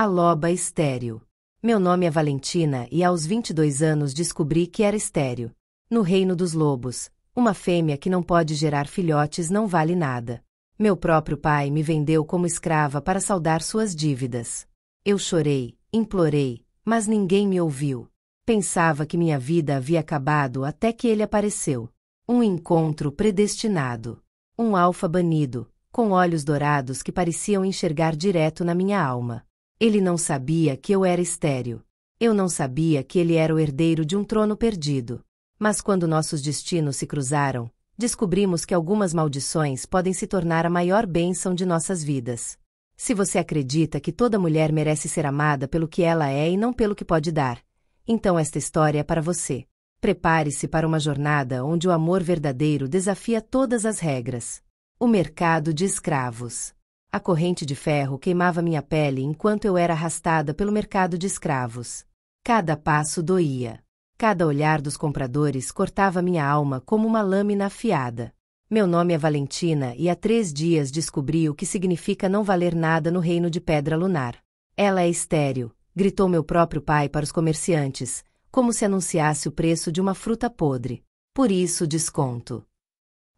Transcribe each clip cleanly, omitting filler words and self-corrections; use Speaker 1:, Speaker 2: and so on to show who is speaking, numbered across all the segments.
Speaker 1: A loba estéril. Meu nome é Valentina e aos 22 anos descobri que era estéril. No reino dos lobos, uma fêmea que não pode gerar filhotes não vale nada. Meu próprio pai me vendeu como escrava para saldar suas dívidas. Eu chorei, implorei, mas ninguém me ouviu. Pensava que minha vida havia acabado até que ele apareceu. Um encontro predestinado. Um alfa banido, com olhos dourados que pareciam enxergar direto na minha alma. Ele não sabia que eu era estéril. Eu não sabia que ele era o herdeiro de um trono perdido. Mas quando nossos destinos se cruzaram, descobrimos que algumas maldições podem se tornar a maior bênção de nossas vidas. Se você acredita que toda mulher merece ser amada pelo que ela é e não pelo que pode dar, então esta história é para você. Prepare-se para uma jornada onde o amor verdadeiro desafia todas as regras. O mercado de escravos. A corrente de ferro queimava minha pele enquanto eu era arrastada pelo mercado de escravos. Cada passo doía. Cada olhar dos compradores cortava minha alma como uma lâmina afiada. Meu nome é Valentina e há 3 dias descobri o que significa não valer nada no reino de Pedra Lunar. Ela é estéril, gritou meu próprio pai para os comerciantes, como se anunciasse o preço de uma fruta podre. Por isso desconto.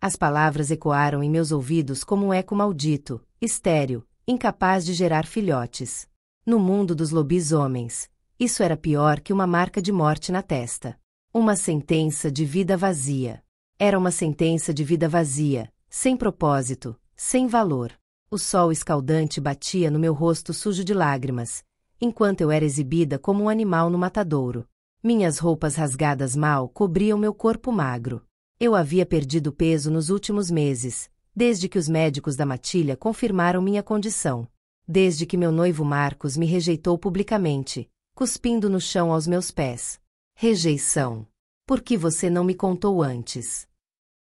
Speaker 1: As palavras ecoaram em meus ouvidos como um eco maldito, estéril, incapaz de gerar filhotes. No mundo dos lobisomens, isso era pior que uma marca de morte na testa. Uma sentença de vida vazia. Era uma sentença de vida vazia, sem propósito, sem valor. O sol escaldante batia no meu rosto sujo de lágrimas, enquanto eu era exibida como um animal no matadouro. Minhas roupas rasgadas mal cobriam meu corpo magro. Eu havia perdido peso nos últimos meses, desde que os médicos da matilha confirmaram minha condição. Desde que meu noivo Marcos me rejeitou publicamente, cuspindo no chão aos meus pés. Rejeição. Por que você não me contou antes?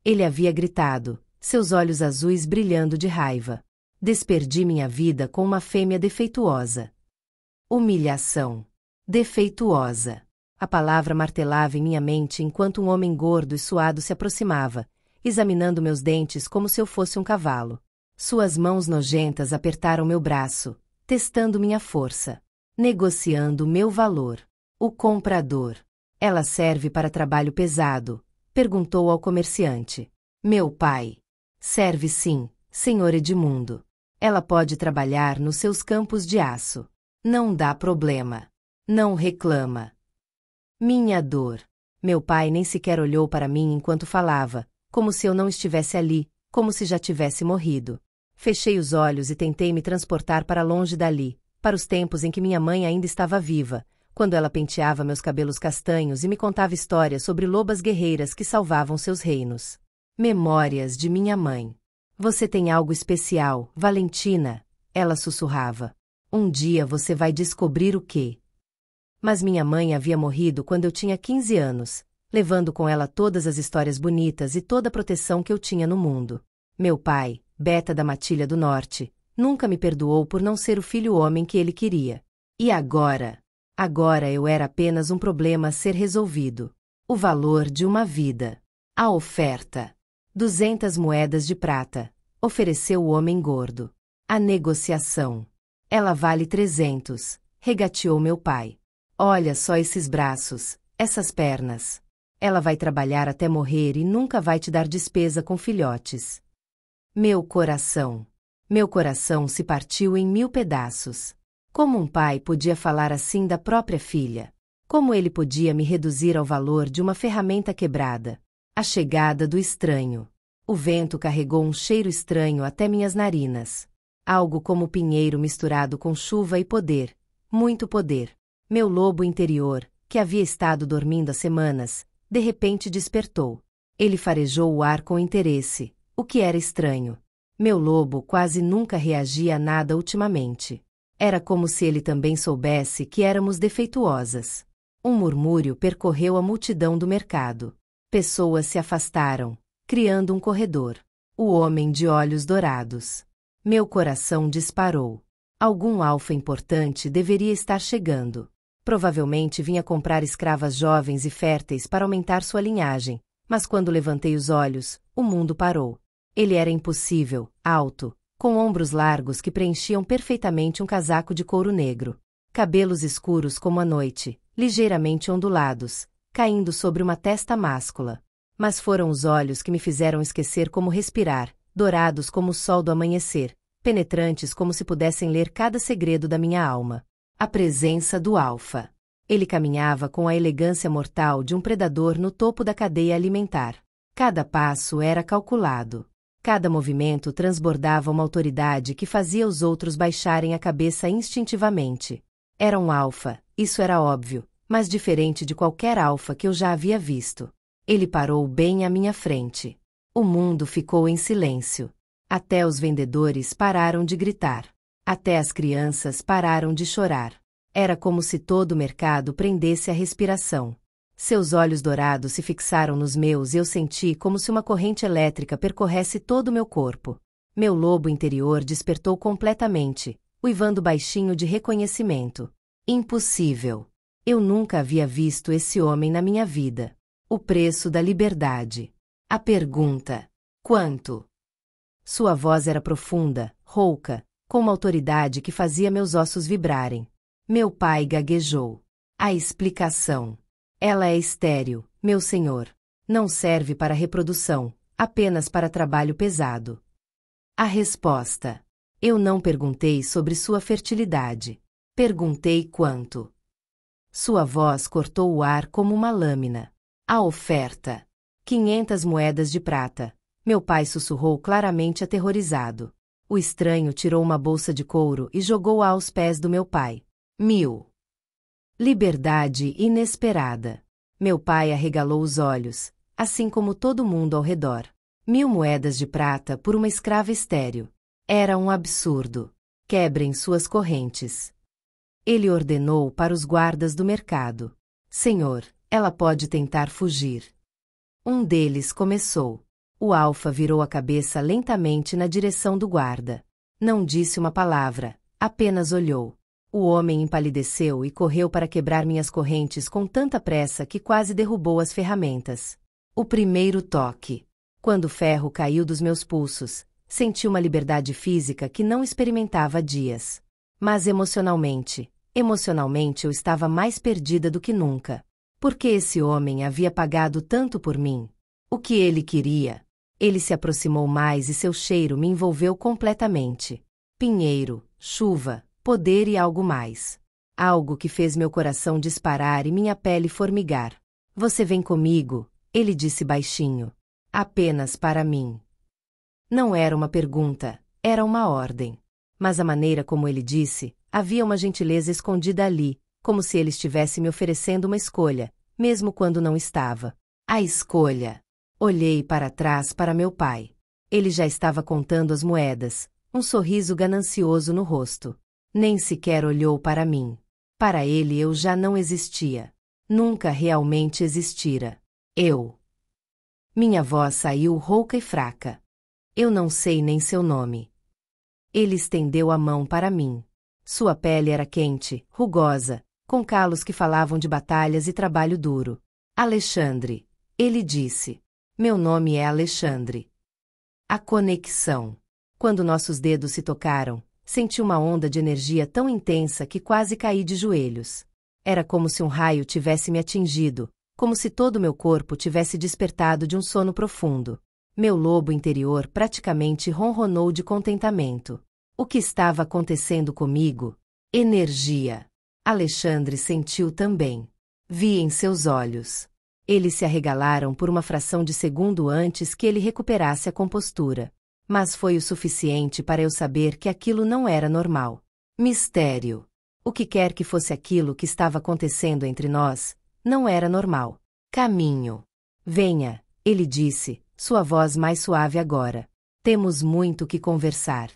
Speaker 1: Ele havia gritado, seus olhos azuis brilhando de raiva. Desperdi minha vida com uma fêmea defeituosa. Humilhação. Defeituosa. A palavra martelava em minha mente enquanto um homem gordo e suado se aproximava, examinando meus dentes como se eu fosse um cavalo. Suas mãos nojentas apertaram meu braço, testando minha força, negociando meu valor. O comprador. Ela serve para trabalho pesado? Perguntou ao comerciante. Meu pai. Serve sim, senhor Edmundo. Ela pode trabalhar nos seus campos de aço. Não dá problema. Não reclama. Minha dor. Meu pai nem sequer olhou para mim enquanto falava, como se eu não estivesse ali, como se já tivesse morrido. Fechei os olhos e tentei me transportar para longe dali, para os tempos em que minha mãe ainda estava viva, quando ela penteava meus cabelos castanhos e me contava histórias sobre lobas guerreiras que salvavam seus reinos. Memórias de minha mãe. Você tem algo especial, Valentina, ela sussurrava. Um dia você vai descobrir o quê? Mas minha mãe havia morrido quando eu tinha 15 anos, levando com ela todas as histórias bonitas e toda a proteção que eu tinha no mundo. Meu pai, Beta da Matilha do Norte, nunca me perdoou por não ser o filho homem que ele queria. E agora? Agora eu era apenas um problema a ser resolvido. O valor de uma vida. A oferta. 200 moedas de prata, ofereceu o homem gordo. A negociação. Ela vale 300, regateou meu pai. Olha só esses braços, essas pernas. Ela vai trabalhar até morrer e nunca vai te dar despesa com filhotes. Meu coração. Meu coração se partiu em 1000 pedaços. Como um pai podia falar assim da própria filha? Como ele podia me reduzir ao valor de uma ferramenta quebrada? A chegada do estranho. O vento carregou um cheiro estranho até minhas narinas. Algo como pinheiro misturado com chuva e poder. Muito poder. Meu lobo interior, que havia estado dormindo há semanas, de repente despertou. Ele farejou o ar com interesse, o que era estranho. Meu lobo quase nunca reagia a nada ultimamente. Era como se ele também soubesse que éramos defeituosas. Um murmúrio percorreu a multidão do mercado. Pessoas se afastaram, criando um corredor. O homem de olhos dourados. Meu coração disparou. Algum alfa importante deveria estar chegando. Provavelmente vinha comprar escravas jovens e férteis para aumentar sua linhagem, mas quando levantei os olhos, o mundo parou. Ele era impossível, alto, com ombros largos que preenchiam perfeitamente um casaco de couro negro, cabelos escuros como a noite, ligeiramente ondulados, caindo sobre uma testa máscula. Mas foram os olhos que me fizeram esquecer como respirar, dourados como o sol do amanhecer, penetrantes como se pudessem ler cada segredo da minha alma. A presença do Alfa. Ele caminhava com a elegância mortal de um predador no topo da cadeia alimentar. Cada passo era calculado. Cada movimento transbordava uma autoridade que fazia os outros baixarem a cabeça instintivamente. Era um alfa, isso era óbvio, mas diferente de qualquer alfa que eu já havia visto. Ele parou bem à minha frente. O mundo ficou em silêncio. Até os vendedores pararam de gritar. Até as crianças pararam de chorar. Era como se todo o mercado prendesse a respiração. Seus olhos dourados se fixaram nos meus e eu senti como se uma corrente elétrica percorresse todo o meu corpo. Meu lobo interior despertou completamente, uivando baixinho de reconhecimento. Impossível! Eu nunca havia visto esse homem na minha vida. O preço da liberdade. A pergunta: quanto? Sua voz era profunda, rouca, com uma autoridade que fazia meus ossos vibrarem. Meu pai gaguejou. A explicação. Ela é estéril, meu senhor. Não serve para reprodução, apenas para trabalho pesado. A resposta. Eu não perguntei sobre sua fertilidade. Perguntei quanto. Sua voz cortou o ar como uma lâmina. A oferta. 500 moedas de prata. Meu pai sussurrou claramente aterrorizado. O estranho tirou uma bolsa de couro e jogou-a aos pés do meu pai. 1000. Liberdade inesperada. Meu pai arregalou os olhos, assim como todo mundo ao redor. 1000 moedas de prata por uma escrava estéril. Era um absurdo. Quebrem suas correntes. Ele ordenou para os guardas do mercado. Senhor, ela pode tentar fugir. Um deles começou. O alfa virou a cabeça lentamente na direção do guarda. Não disse uma palavra, apenas olhou. O homem empalideceu e correu para quebrar minhas correntes com tanta pressa que quase derrubou as ferramentas. O primeiro toque. Quando o ferro caiu dos meus pulsos, senti uma liberdade física que não experimentava há dias. Mas emocionalmente eu estava mais perdida do que nunca. Porque esse homem havia pagado tanto por mim? O que ele queria? Ele se aproximou mais e seu cheiro me envolveu completamente. Pinheiro, chuva, poder e algo mais. Algo que fez meu coração disparar e minha pele formigar. Você vem comigo, ele disse baixinho. Apenas para mim. Não era uma pergunta, era uma ordem. Mas a maneira como ele disse, havia uma gentileza escondida ali, como se ele estivesse me oferecendo uma escolha, mesmo quando não estava. A escolha. Olhei para trás para meu pai. Ele já estava contando as moedas, um sorriso ganancioso no rosto. Nem sequer olhou para mim. Para ele eu já não existia. Nunca realmente existira. Eu. Minha voz saiu rouca e fraca. Eu não sei nem seu nome. Ele estendeu a mão para mim. Sua pele era quente, rugosa, com calos que falavam de batalhas e trabalho duro. Alexandre. Ele disse. Meu nome é Alexandre. A conexão. Quando nossos dedos se tocaram, senti uma onda de energia tão intensa que quase caí de joelhos. Era como se um raio tivesse me atingido, como se todo meu corpo tivesse despertado de um sono profundo. Meu lobo interior praticamente ronronou de contentamento. O que estava acontecendo comigo? Energia. Alexandre sentiu também. Vi em seus olhos. Eles se arregalaram por uma fração de segundo antes que ele recuperasse a compostura. Mas foi o suficiente para eu saber que aquilo não era normal. Mistério. O que quer que fosse aquilo que estava acontecendo entre nós, não era normal. Caminho. Venha, ele disse, sua voz mais suave agora. Temos muito que conversar.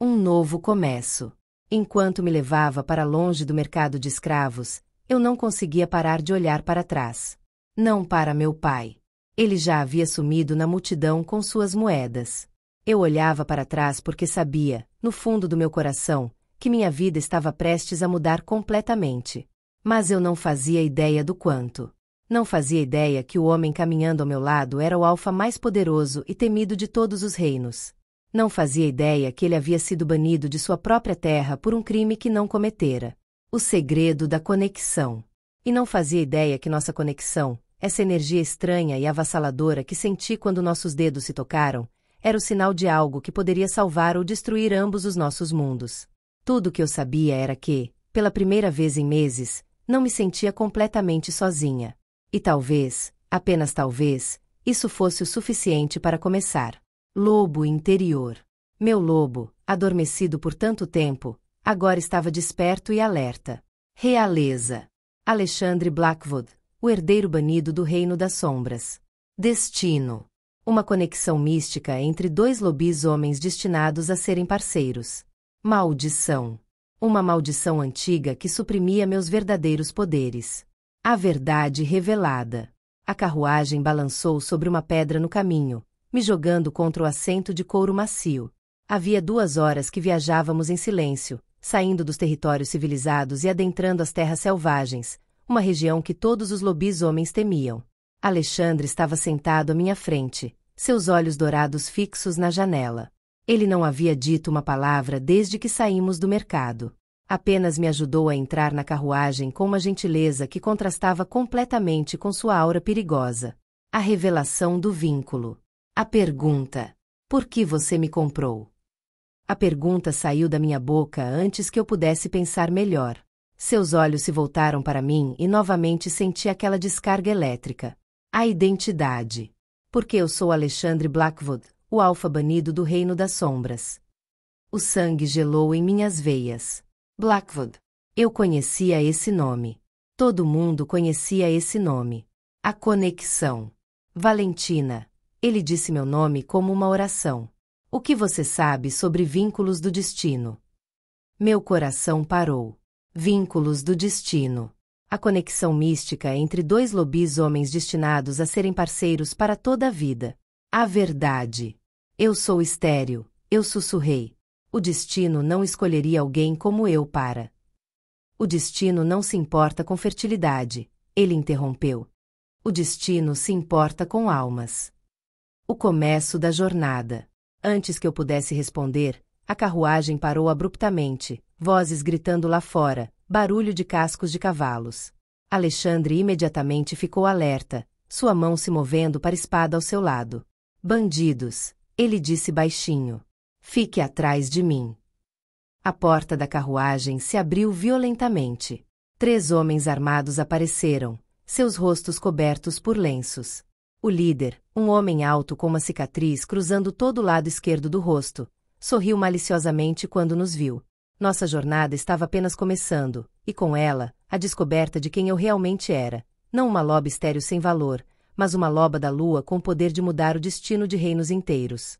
Speaker 1: Um novo começo. Enquanto me levava para longe do mercado de escravos, eu não conseguia parar de olhar para trás. Não para meu pai. Ele já havia sumido na multidão com suas moedas. Eu olhava para trás porque sabia, no fundo do meu coração, que minha vida estava prestes a mudar completamente. Mas eu não fazia ideia do quanto. Não fazia ideia que o homem caminhando ao meu lado era o alfa mais poderoso e temido de todos os reinos. Não fazia ideia que ele havia sido banido de sua própria terra por um crime que não cometera. O segredo da conexão. E não fazia ideia que nossa conexão, essa energia estranha e avassaladora que senti quando nossos dedos se tocaram, era o sinal de algo que poderia salvar ou destruir ambos os nossos mundos. Tudo o que eu sabia era que, pela primeira vez em meses, não me sentia completamente sozinha. E talvez, apenas talvez, isso fosse o suficiente para começar. Lobo interior. Meu lobo, adormecido por tanto tempo, agora estava desperto e alerta. Realeza. Alexandre Blackwood, o herdeiro banido do Reino das Sombras. Destino. Uma conexão mística entre dois lobisomens destinados a serem parceiros. Maldição. Uma maldição antiga que suprimia meus verdadeiros poderes. A verdade revelada. A carruagem balançou sobre uma pedra no caminho, me jogando contra o assento de couro macio. Havia 2 horas que viajávamos em silêncio, saindo dos territórios civilizados e adentrando as terras selvagens, uma região que todos os lobisomens temiam. Alexandre estava sentado à minha frente, seus olhos dourados fixos na janela. Ele não havia dito uma palavra desde que saímos do mercado. Apenas me ajudou a entrar na carruagem com uma gentileza que contrastava completamente com sua aura perigosa. A revelação do vínculo. A pergunta: por que você me comprou? A pergunta saiu da minha boca antes que eu pudesse pensar melhor. Seus olhos se voltaram para mim e novamente senti aquela descarga elétrica. A identidade. Porque eu sou Alexandre Blackwood, o alfa banido do Reino das Sombras. O sangue gelou em minhas veias. Blackwood. Eu conhecia esse nome. Todo mundo conhecia esse nome. A conexão. Valentina. Ele disse meu nome como uma oração. O que você sabe sobre vínculos do destino? Meu coração parou. Vínculos do destino. A conexão mística entre 2 lobisomens destinados a serem parceiros para toda a vida. A verdade. Eu sou estéril, eu sussurrei. O destino não escolheria alguém como eu para. O destino não se importa com fertilidade, ele interrompeu. O destino se importa com almas. O começo da jornada. Antes que eu pudesse responder, a carruagem parou abruptamente, vozes gritando lá fora, barulho de cascos de cavalos. Alexandre imediatamente ficou alerta, sua mão se movendo para a espada ao seu lado. Bandidos, ele disse baixinho. Fique atrás de mim. A porta da carruagem se abriu violentamente. 3 homens armados apareceram, seus rostos cobertos por lenços. O líder, um homem alto com uma cicatriz cruzando todo o lado esquerdo do rosto, sorriu maliciosamente quando nos viu. Nossa jornada estava apenas começando, e com ela, a descoberta de quem eu realmente era. Não uma loba estéril sem valor, mas uma loba da lua com o poder de mudar o destino de reinos inteiros.